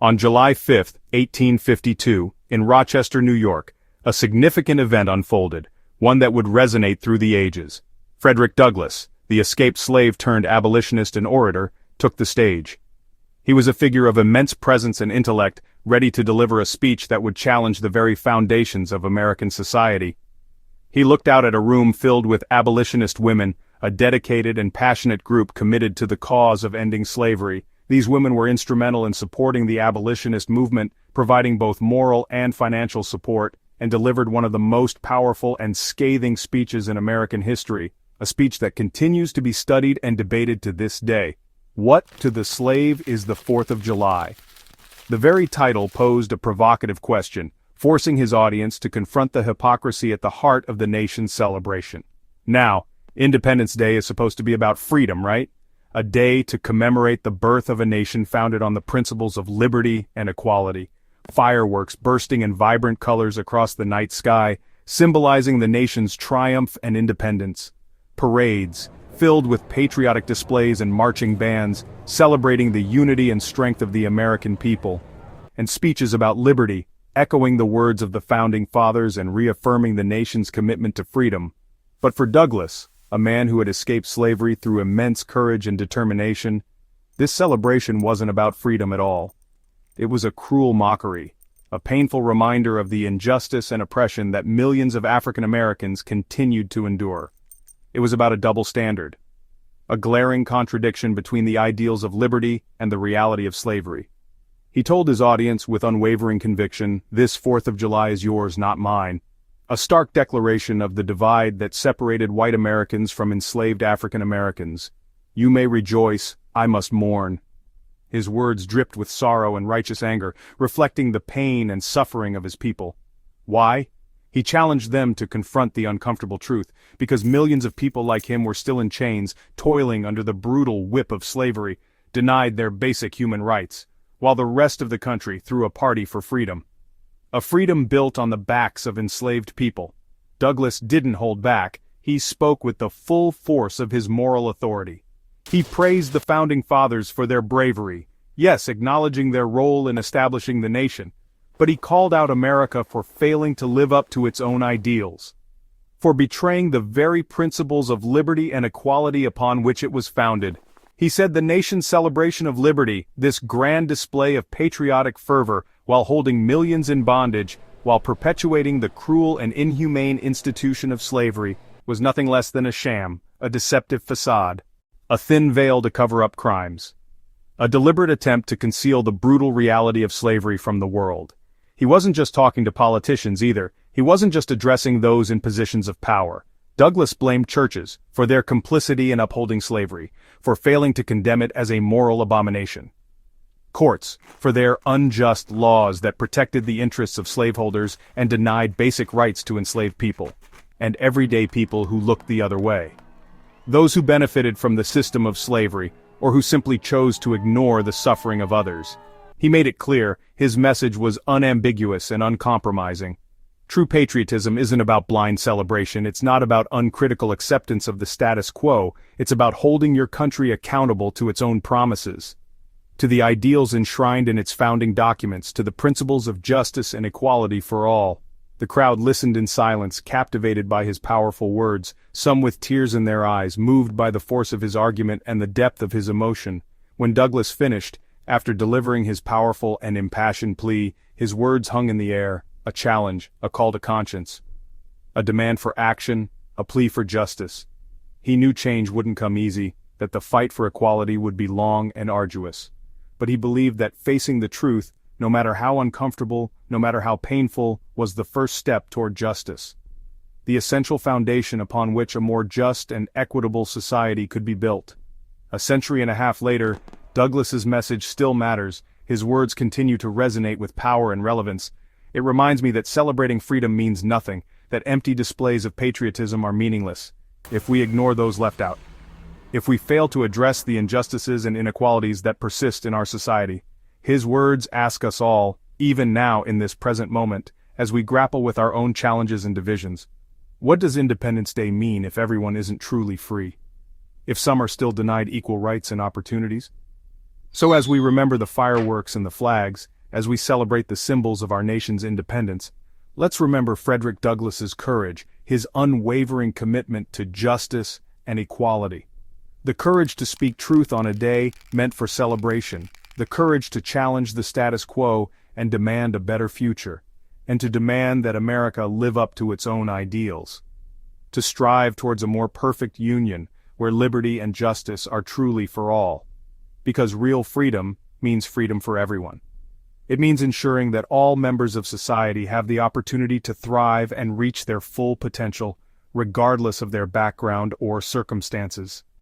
On July 5, 1852, in Rochester, New York, a significant event unfolded, one that would resonate through the ages. Frederick Douglass, the escaped slave turned abolitionist and orator, took the stage. He was a figure of immense presence and intellect, ready to deliver a speech that would challenge the very foundations of American society. He looked out at a room filled with abolitionist women, a dedicated and passionate group committed to the cause of ending slavery. These women were instrumental in supporting the abolitionist movement, providing both moral and financial support, and delivered one of the most powerful and scathing speeches in American history, a speech that continues to be studied and debated to this day. What to the slave is the 4th of July? The very title posed a provocative question, forcing his audience to confront the hypocrisy at the heart of the nation's celebration. Now, Independence Day is supposed to be about freedom, right? A day to commemorate the birth of a nation founded on the principles of liberty and equality. Fireworks bursting in vibrant colors across the night sky, symbolizing the nation's triumph and independence. Parades, filled with patriotic displays and marching bands, celebrating the unity and strength of the American people. And speeches about liberty, echoing the words of the Founding Fathers and reaffirming the nation's commitment to freedom. But for Douglass, a man who had escaped slavery through immense courage and determination, this celebration wasn't about freedom at all. It was a cruel mockery, a painful reminder of the injustice and oppression that millions of African Americans continued to endure. It was about a double standard, a glaring contradiction between the ideals of liberty and the reality of slavery. He told his audience with unwavering conviction, "This 4th of July is yours, not mine." A stark declaration of the divide that separated white Americans from enslaved African Americans. "You may rejoice, I must mourn." His words dripped with sorrow and righteous anger, reflecting the pain and suffering of his people. Why? He challenged them to confront the uncomfortable truth, because millions of people like him were still in chains, toiling under the brutal whip of slavery, denied their basic human rights, while the rest of the country threw a party for freedom. A freedom built on the backs of enslaved people. Douglass didn't hold back, he spoke with the full force of his moral authority. He praised the Founding Fathers for their bravery, yes, acknowledging their role in establishing the nation, but he called out America for failing to live up to its own ideals, for betraying the very principles of liberty and equality upon which it was founded. He said the nation's celebration of liberty, this grand display of patriotic fervor, while holding millions in bondage, while perpetuating the cruel and inhumane institution of slavery, was nothing less than a sham, a deceptive facade, a thin veil to cover up crimes. A deliberate attempt to conceal the brutal reality of slavery from the world. He wasn't just talking to politicians either, he wasn't just addressing those in positions of power. Douglass blamed churches for their complicity in upholding slavery, for failing to condemn it as a moral abomination. Courts, for their unjust laws that protected the interests of slaveholders and denied basic rights to enslaved people, and everyday people who looked the other way. Those who benefited from the system of slavery, or who simply chose to ignore the suffering of others. He made it clear, his message was unambiguous and uncompromising. True patriotism isn't about blind celebration, it's not about uncritical acceptance of the status quo, it's about holding your country accountable to its own promises, to the ideals enshrined in its founding documents, to the principles of justice and equality for all. The crowd listened in silence, captivated by his powerful words, some with tears in their eyes, moved by the force of his argument and the depth of his emotion. When Douglass finished, after delivering his powerful and impassioned plea, his words hung in the air, a challenge, a call to conscience, a demand for action, a plea for justice. He knew change wouldn't come easy, that the fight for equality would be long and arduous. But he believed that facing the truth, no matter how uncomfortable, no matter how painful, was the first step toward justice. The essential foundation upon which a more just and equitable society could be built. A century and a half later, Douglass's message still matters, his words continue to resonate with power and relevance. It reminds me that celebrating freedom means nothing, that empty displays of patriotism are meaningless, if we ignore those left out. If we fail to address the injustices and inequalities that persist in our society. His words ask us all, even now in this present moment, as we grapple with our own challenges and divisions. What does Independence Day mean if everyone isn't truly free? If some are still denied equal rights and opportunities? So as we remember the fireworks and the flags, as we celebrate the symbols of our nation's independence, let's remember Frederick Douglass's courage, his unwavering commitment to justice and equality. The courage to speak truth on a day meant for celebration, the courage to challenge the status quo and demand a better future, and to demand that America live up to its own ideals. To strive towards a more perfect union, where liberty and justice are truly for all. Because real freedom means freedom for everyone. It means ensuring that all members of society have the opportunity to thrive and reach their full potential, regardless of their background or circumstances.